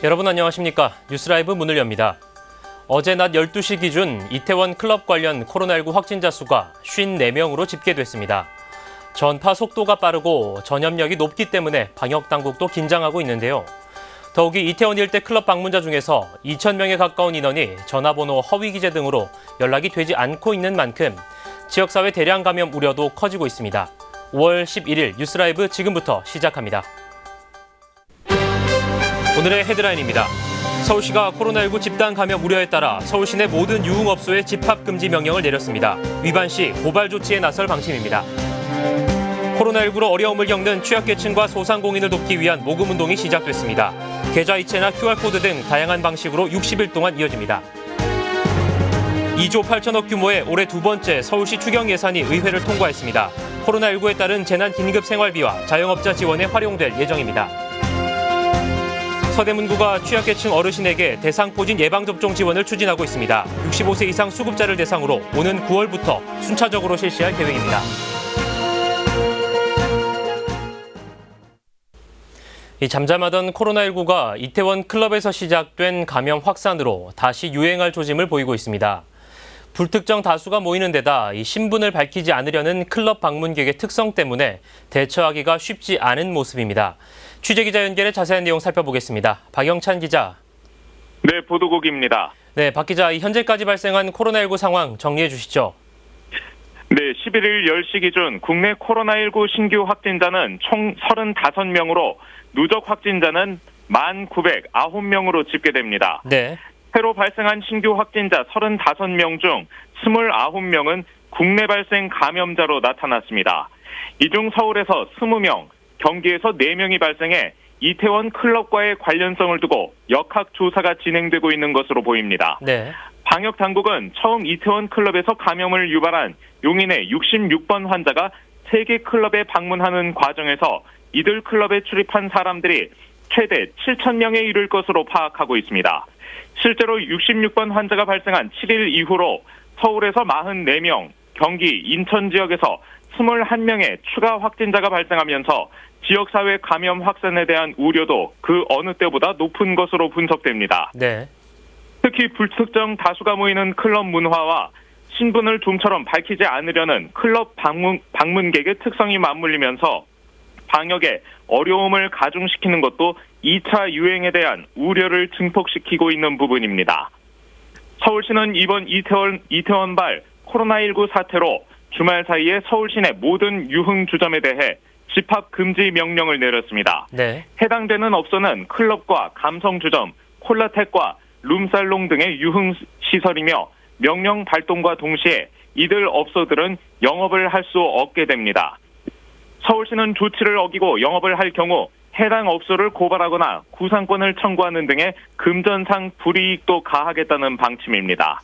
여러분 안녕하십니까? 뉴스라이브 문을 엽니다. 어제 낮 12시 기준 이태원 클럽 관련 코로나19 확진자 수가 54명으로 집계됐습니다. 전파 속도가 빠르고 전염력이 높기 때문에 방역당국도 긴장하고 있는데요. 더욱이 이태원 일대 클럽 방문자 중에서 2,000명에 가까운 인원이 전화번호 허위 기재 등으로 연락이 되지 않고 있는 만큼 지역사회 대량 감염 우려도 커지고 있습니다. 5월 11일 뉴스라이브 지금부터 시작합니다. 오늘의 헤드라인입니다. 서울시가 코로나19 집단 감염 우려에 따라 서울시 내 모든 유흥업소에 집합금지 명령을 내렸습니다. 위반 시 고발 조치에 나설 방침입니다. 코로나19로 어려움을 겪는 취약계층과 소상공인을 돕기 위한 모금운동이 시작됐습니다. 계좌이체나 QR코드 등 다양한 방식으로 60일 동안 이어집니다. 2조 8천억 규모의 올해 두 번째 서울시 추경 예산이 의회를 통과했습니다. 코로나19에 따른 재난 긴급 생활비와 자영업자 지원에 활용될 예정입니다. 서대문구가 취약계층 어르신에게 대상포진 예방접종 지원을 추진하고 있습니다. 65세 이상 수급자를 대상으로 오는 9월부터 순차적으로 실시할 계획입니다. 잠잠하던 코로나19가 이태원 클럽에서 시작된 감염 확산으로 다시 유행할 조짐을 보이고 있습니다. 불특정 다수가 모이는 데다 신분을 밝히지 않으려는 클럽 방문객의 특성 때문에 대처하기가 쉽지 않은 모습입니다. 취재기자 연결해 자세한 내용 살펴보겠습니다. 박영찬 기자. 네, 보도국입니다. 네, 박 기자, 현재까지 발생한 코로나19 상황 정리해 주시죠. 네, 11일 10시 기준 국내 코로나19 신규 확진자는 총 35명으로 누적 확진자는 1,909명으로 집계됩니다. 네. 새로 발생한 신규 확진자 35명 중 29명은 국내 발생 감염자로 나타났습니다. 이 중 서울에서 20명, 경기에서 4명이 발생해 이태원 클럽과의 관련성을 두고 역학조사가 진행되고 있는 것으로 보입니다. 네. 방역당국은 처음 이태원 클럽에서 감염을 유발한 용인의 66번 환자가 3개 클럽에 방문하는 과정에서 이들 클럽에 출입한 사람들이 최대 7,000명에 이를 것으로 파악하고 있습니다. 실제로 66번 환자가 발생한 7일 이후로 서울에서 44명, 경기, 인천 지역에서 21명의 추가 확진자가 발생하면서 지역사회 감염 확산에 대한 우려도 그 어느 때보다 높은 것으로 분석됩니다. 네. 특히 불특정 다수가 모이는 클럽 문화와 신분을 좀처럼 밝히지 않으려는 클럽 방문객의 특성이 맞물리면서 방역에 어려움을 가중시키는 것도 2차 유행에 대한 우려를 증폭시키고 있는 부분입니다. 서울시는 이번 이태원발 코로나19 사태로 주말 사이에 서울시 내 모든 유흥주점에 대해 집합금지 명령을 내렸습니다. 네. 해당되는 업소는 클럽과 감성주점, 콜라텍과 룸살롱 등의 유흥시설이며 명령 발동과 동시에 이들 업소들은 영업을 할 수 없게 됩니다. 서울시는 조치를 어기고 영업을 할 경우 해당 업소를 고발하거나 구상권을 청구하는 등의 금전상 불이익도 가하겠다는 방침입니다.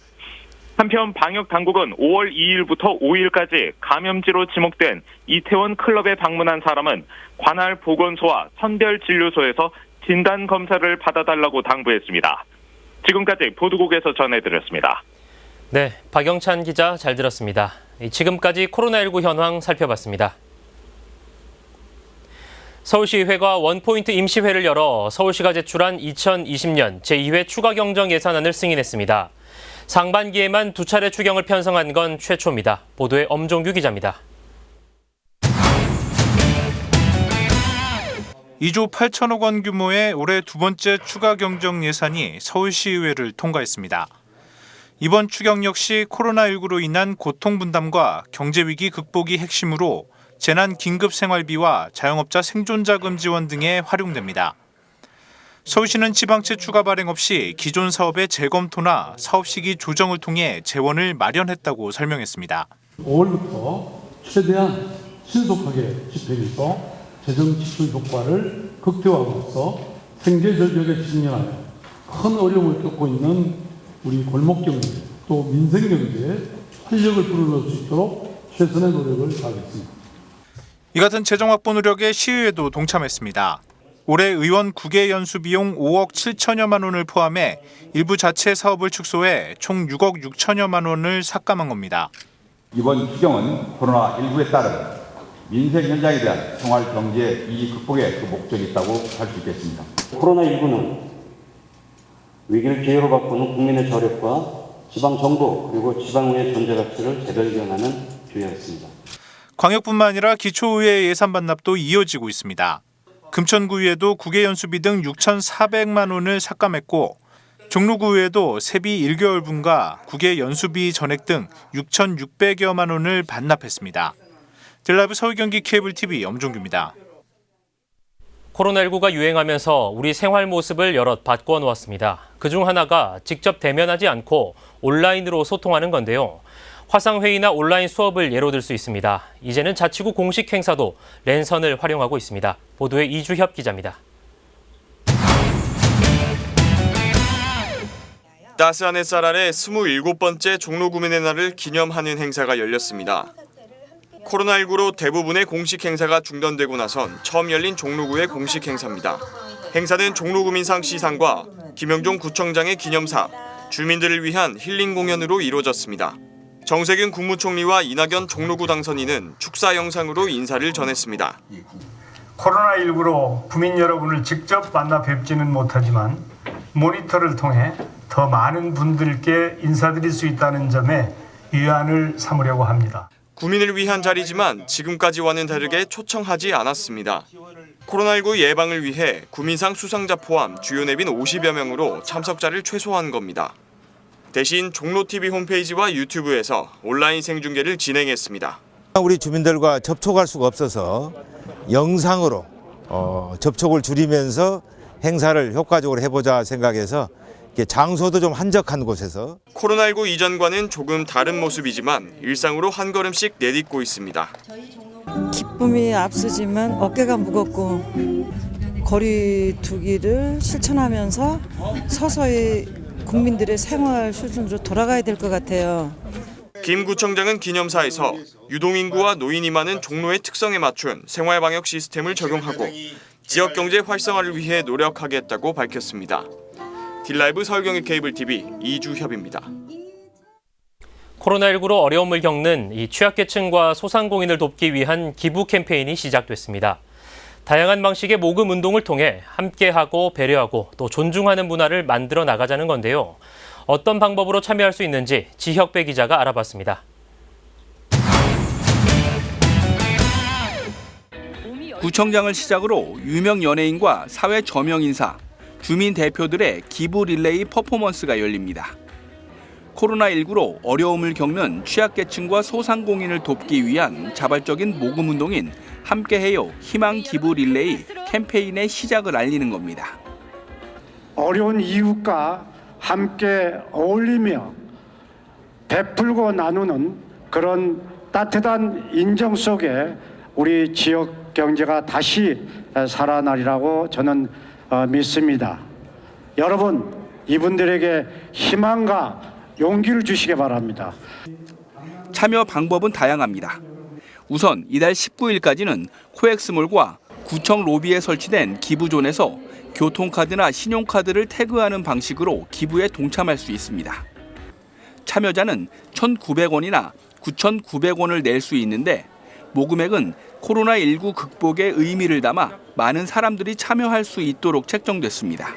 한편 방역당국은 5월 2일부터 5일까지 감염지로 지목된 이태원 클럽에 방문한 사람은 관할 보건소와 선별진료소에서 진단검사를 받아달라고 당부했습니다. 지금까지 보도국에서 전해드렸습니다. 네, 박영찬 기자 잘 들었습니다. 지금까지 코로나19 현황 살펴봤습니다. 서울시의회가 원포인트 임시회를 열어 서울시가 제출한 2020년 제2회 추가 경정 예산안을 승인했습니다. 상반기에만 2차례 추경을 편성한 건 최초입니다. 보도에 엄종규 기자입니다. 2조 8천억 원 규모의 올해 두 번째 추가 경정 예산이 서울시의회를 통과했습니다. 이번 추경 역시 코로나19로 인한 고통 분담과 경제위기 극복이 핵심으로 재난 긴급 생활비와 자영업자 생존자금 지원 등에 활용됩니다. 서울시는 지방채 추가 발행 없이 기존 사업의 재검토나 사업 시기 조정을 통해 재원을 마련했다고 설명했습니다. 5월부터 최대한 신속하게 집행해서 재정 지출 효과를 극대화함으로써 생계 절벽에 직면하여 큰 어려움을 겪고 있는 우리 골목 경제 또 민생 경제에 활력을 불어넣을 수 있도록 최선의 노력을 다하겠습니다. 이 같은 재정 확보 노력에 시의회도 동참했습니다. 올해 의원 9개 연수 비용 5억 7천여만 원을 포함해 일부 자체 사업을 축소해 총 6억 6천여만 원을 삭감한 겁니다. 이번 추경은 코로나19에 따른 민생 현장에 대한 생활 경제 이익 극복에 그 목적이 있다고 할 수 있겠습니다. 코로나19는 위기를 기회로 바꾸는 국민의 저력과 지방정부 그리고 지방의회 존재 가치를 재발견하는 기회였습니다. 광역뿐만 아니라 기초의회 예산 반납도 이어지고 있습니다. 금천구의회도 국외연수비 등 6,400만 원을 삭감했고 종로구의회도 세비 1개월분과 국외연수비 전액 등 6,600여만 원을 반납했습니다. 델라이브 서울경기 케이블TV 엄종규입니다. 코로나19가 유행하면서 우리 생활 모습을 여럿 바꿔놓았습니다. 그중 하나가 직접 대면하지 않고 온라인으로 소통하는 건데요. 화상회의나 온라인 수업을 예로 들 수 있습니다. 이제는 자치구 공식 행사도 랜선을 활용하고 있습니다. 보도에 이주협 기자입니다. 따스한 햇살 아래 27번째 종로구민의 날을 기념하는 행사가 열렸습니다. 코로나19로 대부분의 공식 행사가 중단되고 나선 처음 열린 종로구의 공식 행사입니다. 행사는 종로구민상 시상과 김영종 구청장의 기념사, 주민들을 위한 힐링 공연으로 이루어졌습니다. 정세균 국무총리와 이낙연 종로구 당선인은 축사 영상으로 인사를 전했습니다. 코로나19로 구민 여러분을 직접 만나 뵙지는 못하지만 모니터를 통해 더 많은 분들께 인사드릴 수 있다는 점에 위안을 삼으려고 합니다. 구민을 위한 자리지만 지금까지와는 다르게 초청하지 않았습니다. 코로나19 예방을 위해 구민상 수상자 포함 주요 내빈 50여 명으로 참석자를 최소화한 겁니다. 대신 종로TV 홈페이지와 유튜브에서 온라인 생중계를 진행했습니다. 우리 주민들과 접촉할 수가 없어서 영상으로 접촉을 줄이면서 행사를 효과적으로 해보자 생각해서 장소도 좀 한적한 곳에서. 코로나19 이전과는 조금 다른 모습이지만 일상으로 한 걸음씩 내딛고 있습니다. 기쁨이 앞서지만 어깨가 무겁고 거리 두기를 실천하면서 서서히 국민들의 생활 수준으로 돌아가야 될 것 같아요. 김 구청장은 기념사에서 유동인구와 노인이 많은 종로의 특성에 맞춘 생활방역 시스템을 적용하고 지역경제 활성화를 위해 노력하겠다고 밝혔습니다. 딜라이브 서울경기 케이블TV 이주협입니다. 코로나19로 어려움을 겪는 이 취약계층과 소상공인을 돕기 위한 기부 캠페인이 시작됐습니다. 다양한 방식의 모금 운동을 통해 함께하고 배려하고 또 존중하는 문화를 만들어 나가자는 건데요. 어떤 방법으로 참여할 수 있는지 지혁배 기자가 알아봤습니다. 구청장을 시작으로 유명 연예인과 사회 저명 인사, 주민 대표들의 기부 릴레이 퍼포먼스가 열립니다. 코로나19로 어려움을 겪는 취약계층과 소상공인을 돕기 위한 자발적인 모금 운동인 함께해요 희망 기부 릴레이 캠페인의 시작을 알리는 겁니다. 어려운 이웃과 함께 어울리며 베풀고 나누는 그런 따뜻한 인정 속에 우리 지역 경제가 다시 살아나리라고 저는 믿습니다. 여러분, 이분들에게 희망과 용기를 주시기 바랍니다. 참여 방법은 다양합니다. 우선 이달 19일까지는 코엑스몰과 구청 로비에 설치된 기부존에서 교통카드나 신용카드를 태그하는 방식으로 기부에 동참할 수 있습니다. 참여자는 1,900원이나 9,900원을 낼 수 있는데 모금액은 코로나19 극복의 의미를 담아 많은 사람들이 참여할 수 있도록 책정됐습니다.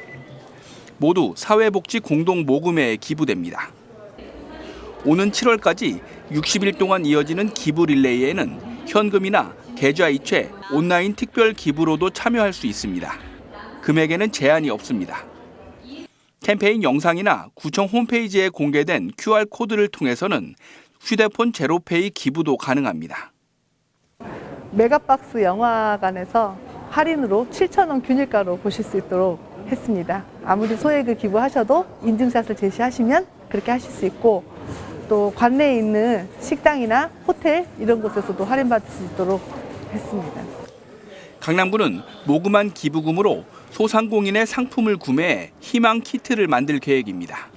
모두 사회복지 공동 모금회에 기부됩니다. 오는 7월까지 60일 동안 이어지는 기부 릴레이에는 현금이나 계좌 이체, 온라인 특별 기부로도 참여할 수 있습니다. 금액에는 제한이 없습니다. 캠페인 영상이나 구청 홈페이지에 공개된 QR코드를 통해서는 휴대폰 제로페이 기부도 가능합니다. 메가박스 영화관에서 할인으로 7,000원 균일가로 보실 수 있도록 했습니다. 아무리 소액을 기부하셔도 인증샷을 제시하시면 그렇게 하실 수 있고 또 관내에 있는 식당이나 호텔 이런 곳에서도 할인받을 수 있도록 했습니다. 강남구는 모금한 기부금으로 소상공인의 상품을 구매해 희망 키트를 만들 계획입니다.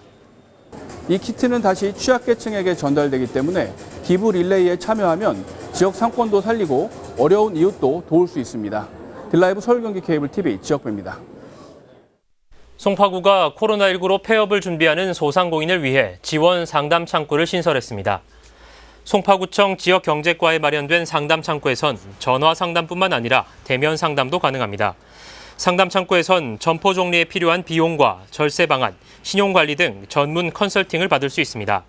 이 키트는 다시 취약계층에게 전달되기 때문에 기부 릴레이에 참여하면 지역 상권도 살리고 어려운 이웃도 도울 수 있습니다. 딜라이브 서울경기 케이블TV 지역배입니다. 송파구가 코로나19로 폐업을 준비하는 소상공인을 위해 지원 상담 창구를 신설했습니다. 송파구청 지역경제과에 마련된 상담 창구에선 전화 상담뿐만 아니라 대면 상담도 가능합니다. 상담 창구에선 점포 정리에 필요한 비용과 절세 방안, 신용관리 등 전문 컨설팅을 받을 수 있습니다.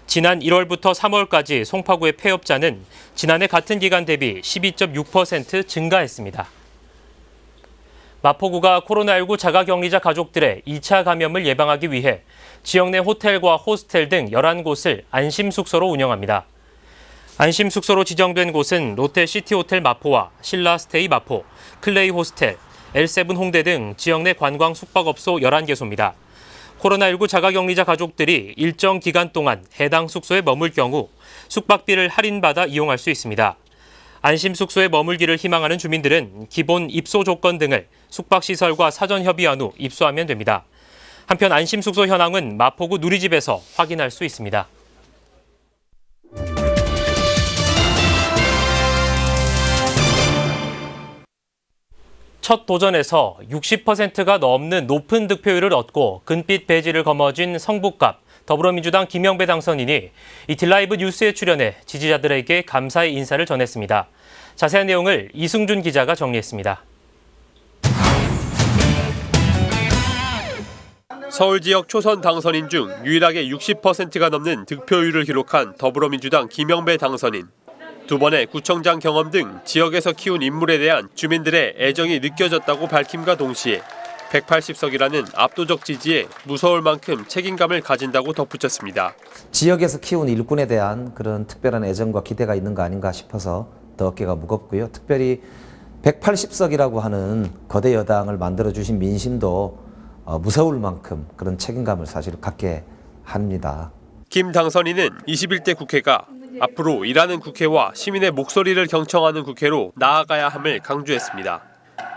지난 1월부터 3월까지 송파구의 폐업자는 지난해 같은 기간 대비 12.6% 증가했습니다. 마포구가 코로나19 자가격리자 가족들의 2차 감염을 예방하기 위해 지역 내 호텔과 호스텔 등 11곳을 안심숙소로 운영합니다. 안심숙소로 지정된 곳은 롯데시티호텔 마포와 신라스테이 마포, 클레이 호스텔, L7 홍대 등 지역 내 관광 숙박업소 11개소입니다. 코로나19 자가격리자 가족들이 일정 기간 동안 해당 숙소에 머물 경우 숙박비를 할인받아 이용할 수 있습니다. 안심숙소에 머물기를 희망하는 주민들은 기본 입소 조건 등을 숙박시설과 사전 협의한 후 입소하면 됩니다. 한편 안심숙소 현황은 마포구 누리집에서 확인할 수 있습니다. 첫 도전에서 60%가 넘는 높은 득표율을 얻고 근빛 배지를 거머쥔 성북갑 더불어민주당 김영배 당선인이 이틀 라이브 뉴스에 출연해 지지자들에게 감사의 인사를 전했습니다. 자세한 내용을 이승준 기자가 정리했습니다. 서울 지역 초선 당선인 중 유일하게 60%가 넘는 득표율을 기록한 더불어민주당 김영배 당선인. 두 번의 구청장 경험 등 지역에서 키운 인물에 대한 주민들의 애정이 느껴졌다고 밝힘과 동시에 180석이라는 압도적 지지에 무서울 만큼 책임감을 가진다고 덧붙였습니다. 지역에서 키운 일꾼에 대한 그런 특별한 애정과 기대가 있는 거 아닌가 싶어서 더 어깨가 무겁고요. 특별히 180석이라고 하는 거대 여당을 만들어주신 민심도 무서울 만큼 그런 책임감을 사실 갖게 합니다. 김 당선인은 21대 국회가 앞으로 일하는 국회와 시민의 목소리를 경청하는 국회로 나아가야 함을 강조했습니다.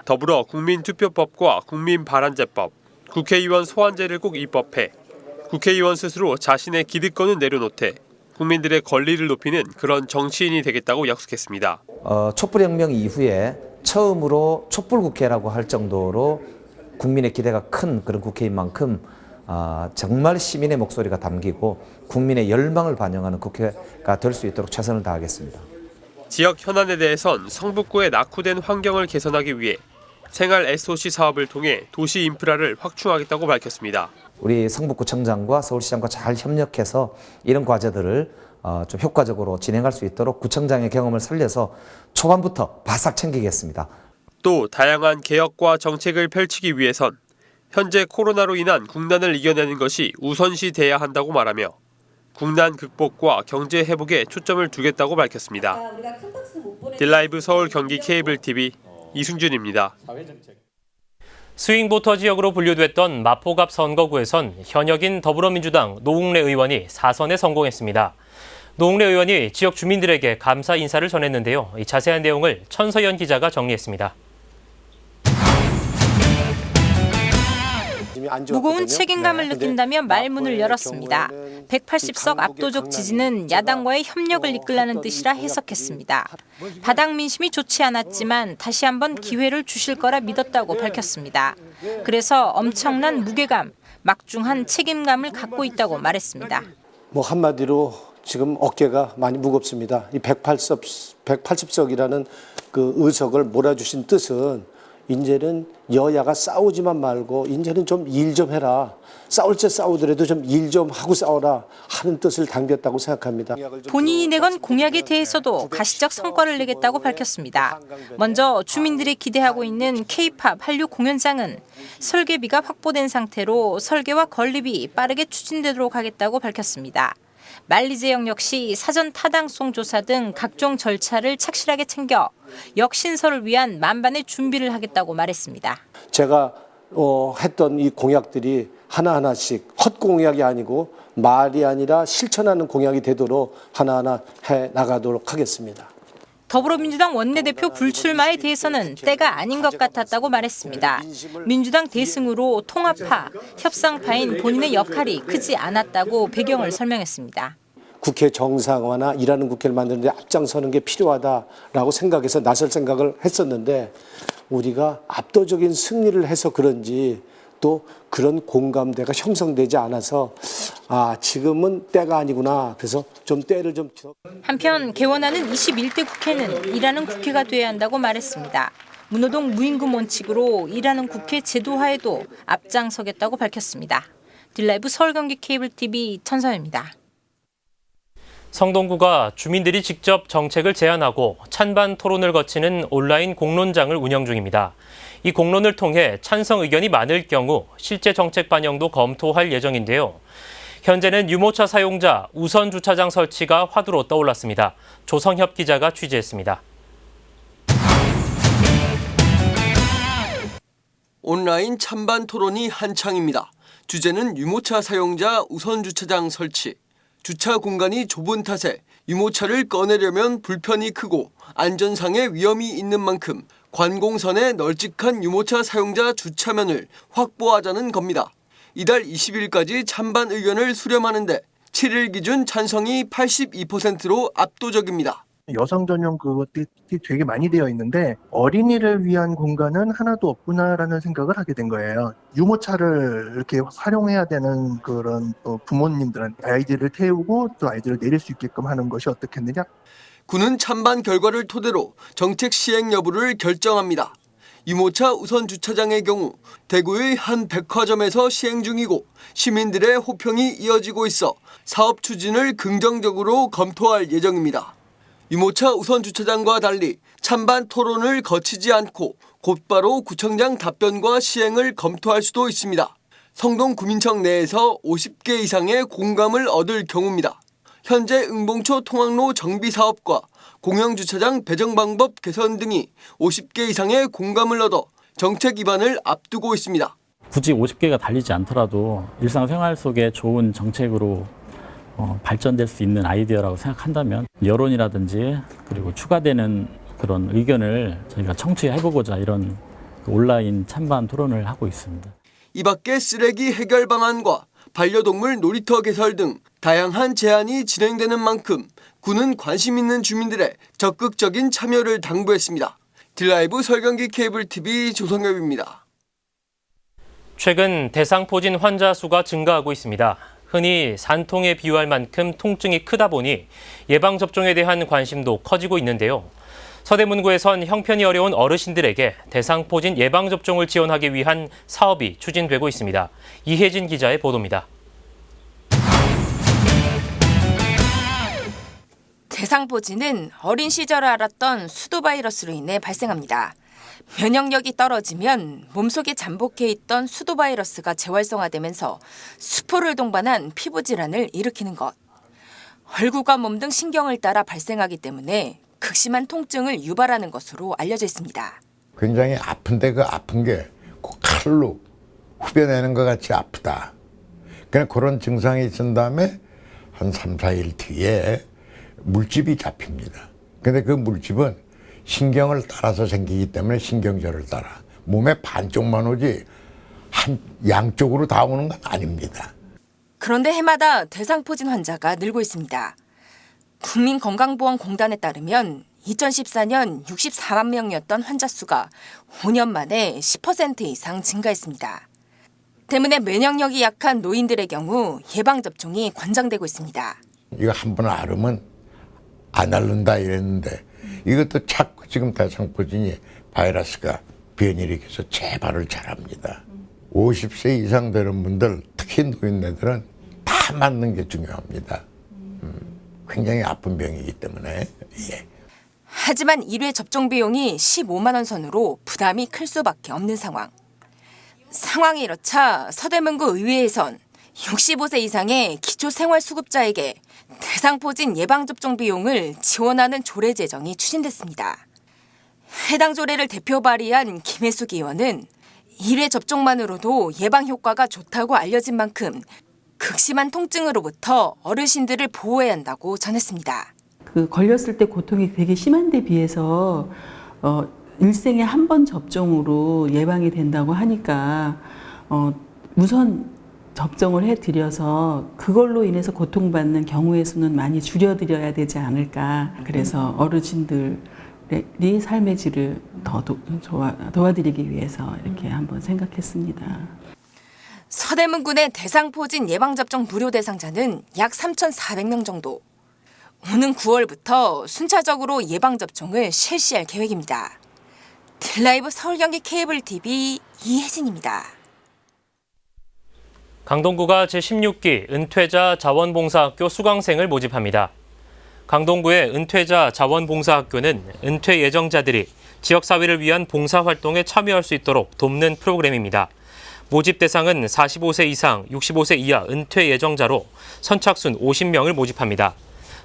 더불어 국민투표법과 국민발안제법, 국회의원 소환제를 꼭 입법해 국회의원 스스로 자신의 기득권을 내려놓되 국민들의 권리를 높이는 그런 정치인이 되겠다고 약속했습니다. 촛불혁명 이후에 처음으로 촛불국회라고 할 정도로 국민의 기대가 큰 그런 국회인 만큼 정말 시민의 목소리가 담기고 국민의 열망을 반영하는 국회가 될 수 있도록 최선을 다하겠습니다. 지역 현안에 대해선 성북구의 낙후된 환경을 개선하기 위해 생활 SOC 사업을 통해 도시 인프라를 확충하겠다고 밝혔습니다. 우리 성북구청장과 서울시장과 잘 협력해서 이런 과제들을 좀 효과적으로 진행할 수 있도록 구청장의 경험을 살려서 초반부터 바싹 챙기겠습니다. 또 다양한 개혁과 정책을 펼치기 위해선 현재 코로나로 인한 국난을 이겨내는 것이 우선시 돼야 한다고 말하며 국난 극복과 경제 회복에 초점을 두겠다고 밝혔습니다. 딜라이브 서울 경기 케이블 TV 이승준입니다. 스윙보터 지역으로 분류됐던 마포갑 선거구에선 현역인 더불어민주당 노웅래 의원이 4선에 성공했습니다. 노웅래 의원이 지역 주민들에게 감사 인사를 전했는데요. 이 자세한 내용을 천서연 기자가 정리했습니다. 무거운 책임감을 느낀다며 말문을 열었습니다. 180석 압도적 지지는 야당과의 협력을 이끌라는 뜻이라 해석했습니다. 바닥 민심이 좋지 않았지만 다시 한번 기회를 주실 거라 믿었다고 밝혔습니다. 그래서 엄청난 무게감, 막중한 책임감을 갖고 있다고 말했습니다. 한마디로 지금 어깨가 많이 무겁습니다. 이 180석이라는 그 의석을 몰아주신 뜻은 이제는 여야가 싸우지만 말고 이제는 좀 일 좀 해라. 싸울 때 싸우더라도 좀 일 좀 하고 싸워라 하는 뜻을 담겼다고 생각합니다. 본인이 내건 공약에 대해서도 가시적 성과를 내겠다고 밝혔습니다. 먼저 주민들이 기대하고 있는 K-팝 한류 공연장은 설계비가 확보된 상태로 설계와 건립이 빠르게 추진되도록 하겠다고 밝혔습니다. 만리제역 역시 사전 타당성 조사 등 각종 절차를 착실하게 챙겨 역신설을 위한 만반의 준비를 하겠다고 말했습니다. 제가 했던 이 공약들이 하나하나씩 헛공약이 아니고 말이 아니라 실천하는 공약이 되도록 하나하나 해 나가도록 하겠습니다. 더불어민주당 원내대표 불출마에 대해서는 때가 아닌 것 같았다고 말했습니다. 민주당 대승으로 통합파, 협상파인 본인의 역할이 크지 않았다고 배경을 설명했습니다. 국회 정상화나 일하는 국회를 만드는 데 앞장서는 게 필요하다라고 생각해서 나설 생각을 했었는데 우리가 압도적인 승리를 해서 그런지 또 그런 공감대가 형성되지 않아서 지금은 때가 아니구나. 그래서 좀 때를 좀. 한편 개원하는 21대 국회는 일하는 국회가 돼야 한다고 말했습니다. 무노동 무임금 원칙으로 일하는 국회 제도화에도 앞장서겠다고 밝혔습니다. 딜라이브 서울경기 케이블TV 천서연입니다. 성동구가 주민들이 직접 정책을 제안하고 찬반 토론을 거치는 온라인 공론장을 운영 중입니다. 이 공론을 통해 찬성 의견이 많을 경우 실제 정책 반영도 검토할 예정인데요. 현재는 유모차 사용자 우선 주차장 설치가 화두로 떠올랐습니다. 조성협 기자가 취재했습니다. 온라인 찬반 토론이 한창입니다. 주제는 유모차 사용자 우선 주차장 설치. 주차 공간이 좁은 탓에 유모차를 꺼내려면 불편이 크고 안전상의 위험이 있는 만큼 관공선에 널찍한 유모차 사용자 주차면을 확보하자는 겁니다. 이달 20일까지 찬반 의견을 수렴하는데 7일 기준 찬성이 82%로 압도적입니다. 여성 전용 그것들이 되게 많이 되어 있는데 어린이를 위한 공간은 하나도 없구나라는 생각을 하게 된 거예요. 유모차를 이렇게 활용해야 되는 그런 부모님들은 아이들을 태우고 또 아이들을 내릴 수 있게끔 하는 것이 어떻겠느냐. 군은 찬반 결과를 토대로 정책 시행 여부를 결정합니다. 유모차 우선 주차장의 경우 대구의 한 백화점에서 시행 중이고 시민들의 호평이 이어지고 있어 사업 추진을 긍정적으로 검토할 예정입니다. 유모차 우선 주차장과 달리 찬반 토론을 거치지 않고 곧바로 구청장 답변과 시행을 검토할 수도 있습니다. 성동구민청 내에서 50개 이상의 공감을 얻을 경우입니다. 현재 응봉초 통학로 정비 사업과 공영주차장 배정 방법 개선 등이 50개 이상의 공감을 얻어 정책 입안을 앞두고 있습니다. 굳이 50개가 달리지 않더라도 일상생활 속에 좋은 정책으로 발전될 수 있는 아이디어라고 생각한다면 여론이라든지 그리고 추가되는 그런 의견을 저희가 청취해보고자 이런 온라인 찬반 토론을 하고 있습니다. 이 밖에 쓰레기 해결 방안과 반려동물 놀이터 개설 등 다양한 제안이 진행되는 만큼 군은 관심 있는 주민들의 적극적인 참여를 당부했습니다. 딜라이브 서울경기 케이블TV 조성엽입니다. 최근 대상포진 환자 수가 증가하고 있습니다. 흔히 산통에 비유할 만큼 통증이 크다 보니 예방접종에 대한 관심도 커지고 있는데요. 서대문구에선 형편이 어려운 어르신들에게 대상포진 예방접종을 지원하기 위한 사업이 추진되고 있습니다. 이혜진 기자의 보도입니다. 대상포진은 어린 시절에 앓았던 수도바이러스로 인해 발생합니다. 면역력이 떨어지면 몸속에 잠복해 있던 수도바이러스가 재활성화되면서 수포를 동반한 피부 질환을 일으키는 것. 얼굴과 몸 등 신경을 따라 발생하기 때문에 극심한 통증을 유발하는 것으로 알려져 있습니다. 굉장히 아픈데 그 아픈 게 꼭 칼로 후벼내는 것 같이 아프다. 그냥 그런 증상이 있은 다음에 한 3, 4일 뒤에 물집이 잡힙니다. 근데 그 물집은 신경을 따라서 생기기 때문에 신경절을 따라 몸의 반쪽만 오지 한 양쪽으로 다 오는 건 아닙니다. 그런데 해마다 대상포진 환자가 늘고 있습니다. 국민건강보험공단에 따르면 2014년 64만 명이었던 환자 수가 5년 만에 10% 이상 증가했습니다. 때문에 면역력이 약한 노인들의 경우 예방접종이 권장되고 있습니다. 이거 한 번 앓으면 안 앓는다 이랬는데 이것도 자꾸 지금 대상포진이 바이러스가 변이를 일으켜서 재발을 잘합니다. 50세 이상 되는 분들, 특히 노인네들은 다 맞는 게 중요합니다. 굉장히 아픈 병이기 때문에. 예. 하지만 1회 접종 비용이 15만 원 선으로 부담이 클 수밖에 없는 상황. 상황이 이렇자 서대문구 의회에선 65세 이상의 기초생활수급자에게 대상포진 예방접종 비용을 지원하는 조례 제정이 추진됐습니다. 해당 조례를 대표 발의한 김혜숙 의원은 1회 접종만으로도 예방 효과가 좋다고 알려진 만큼 극심한 통증으로부터 어르신들을 보호해야 한다고 전했습니다. 그 걸렸을 때 고통이 되게 심한 데 비해서 일생에 한 번 접종으로 예방이 된다고 하니까 우선 접종을 해드려서 그걸로 인해서 고통받는 경우의 수는 많이 줄여드려야 되지 않을까. 그래서 어르신들이 삶의 질을 더 도와드리기 위해서 이렇게 한번 생각했습니다. 서대문군의 대상포진 예방접종 무료 대상자는 약 3,400명 정도. 오는 9월부터 순차적으로 예방접종을 실시할 계획입니다. 딜라이브 서울 경기 케이블 TV 이혜진입니다. 강동구가 제16기 은퇴자 자원봉사학교 수강생을 모집합니다. 강동구의 은퇴자 자원봉사학교는 은퇴 예정자들이 지역사회를 위한 봉사활동에 참여할 수 있도록 돕는 프로그램입니다. 모집 대상은 45세 이상, 65세 이하 은퇴 예정자로 선착순 50명을 모집합니다.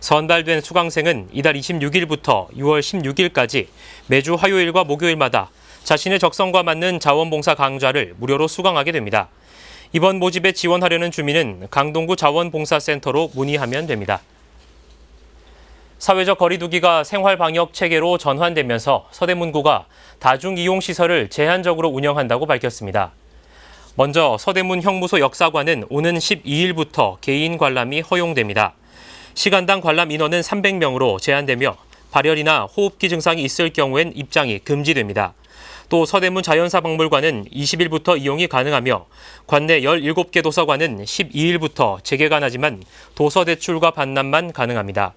선발된 수강생은 이달 26일부터 6월 16일까지 매주 화요일과 목요일마다 자신의 적성과 맞는 자원봉사 강좌를 무료로 수강하게 됩니다. 이번 모집에 지원하려는 주민은 강동구 자원봉사센터로 문의하면 됩니다. 사회적 거리 두기가 생활방역 체계로 전환되면서 서대문구가 다중이용시설을 제한적으로 운영한다고 밝혔습니다. 먼저 서대문 형무소 역사관은 오는 12일부터 개인 관람이 허용됩니다. 시간당 관람 인원은 300명으로 제한되며 발열이나 호흡기 증상이 있을 경우엔 입장이 금지됩니다. 또 서대문 자연사박물관은 20일부터 이용이 가능하며 관내 17개 도서관은 12일부터 재개관하지만 도서 대출과 반납만 가능합니다.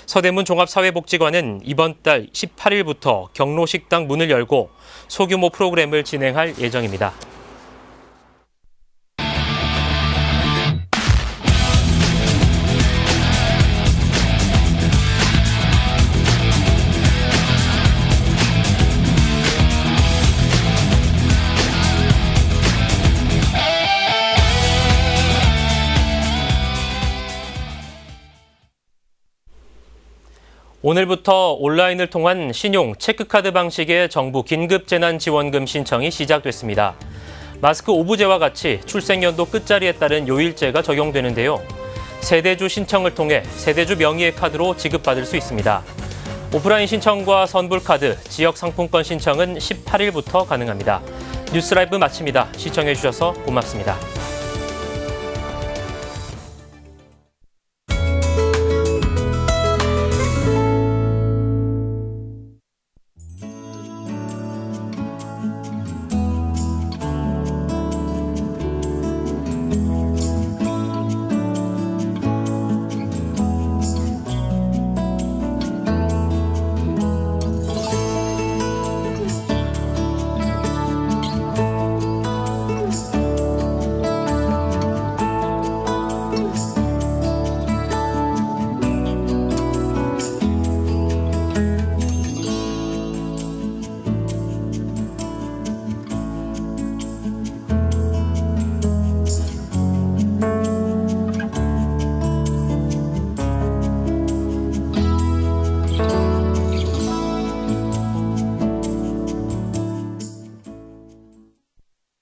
서대문 종합사회복지관은 이번 달 18일부터 경로식당 문을 열고 소규모 프로그램을 진행할 예정입니다. 오늘부터 온라인을 통한 신용 체크카드 방식의 정부 긴급재난지원금 신청이 시작됐습니다. 마스크 오부제와 같이 출생연도 끝자리에 따른 요일제가 적용되는데요. 세대주 신청을 통해 세대주 명의의 카드로 지급받을 수 있습니다. 오프라인 신청과 선불카드, 지역 상품권 신청은 18일부터 가능합니다. 뉴스라이브 마칩니다. 시청해주셔서 고맙습니다.